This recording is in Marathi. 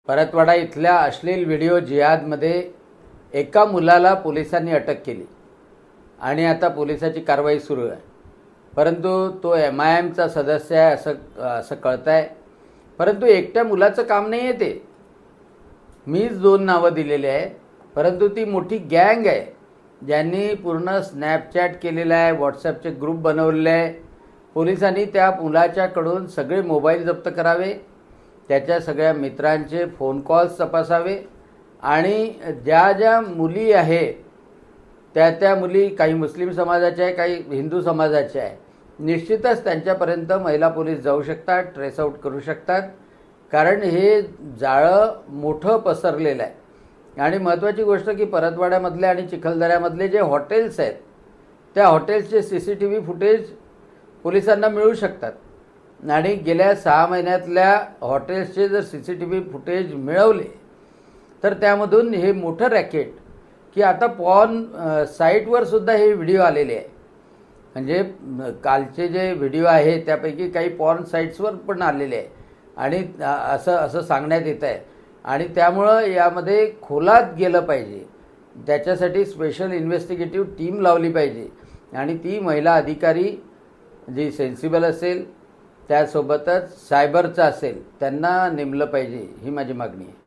परतवाडा इथल्या अश्लील व्हिडिओ जिहादमध्ये एका मुलाला पोलिसांनी अटक केली आणि आता पोलिसाची कारवाई सुरू आहे। परंतु तो MIMचा सदस्य आहे असं कळतंय। परंतु एकट्या मुलाचं काम नाही आहे ते। मीच 2 नावं दिलेली आहे, परंतु ती मोठी गँग आहे ज्यांनी पूर्ण स्नॅपचॅट केलेला आहे, व्हॉट्सॲपचे ग्रुप बनवलेले आहे। पोलिसांनी त्या मुलाच्याकडून सगळे मोबाईल जप्त करावे, त्याच्या सगळ्या मित्रांचे फोन कॉल्स तपासावे आणि ज्या मुली आहेत त्या मुली काही मुस्लिम समाजाच्या आहे, काही हिंदू समाजाच्या आहे, निश्चितच त्यांच्यापर्यंत महिला पोलीस जाऊ शकतात, ट्रेस आउट करू शकतात। कारण हे जाळं मोठं पसरलेलं आहे। आणि महत्त्वाची गोष्ट की परतवाड्यामधले आणि चिखलदऱ्यामधले जे हॉटेल्स आहेत त्या हॉटेल्सचे CCTV फुटेज पोलिसांना मिळू शकतात आणि गेल्या 6 महिन्यातल्या हॉटेल्सचे जर CCTV फुटेज मिळवले तर त्यामधून हे मोठं रॅकेट की आता पॉर्न साईटवर सुद्धा हे व्हिडिओ आलेले आहे। म्हणजे कालचे जे व्हिडिओ आहे त्यापैकी काही पॉर्न साईट्सवर पण आलेले आहे आणि असं सांगण्यात येत आहे। आणि त्यामुळं यामध्ये खोलात गेलं पाहिजे, त्याच्यासाठी स्पेशल इन्व्हेस्टिगेटिव्ह टीम लावली पाहिजे आणि ती महिला अधिकारी जी सेन्सिबल असेल, त्यासोबतच सायबरचा असेल, त्यांना नेमलं पाहिजे, ही माझी मागणी आहे।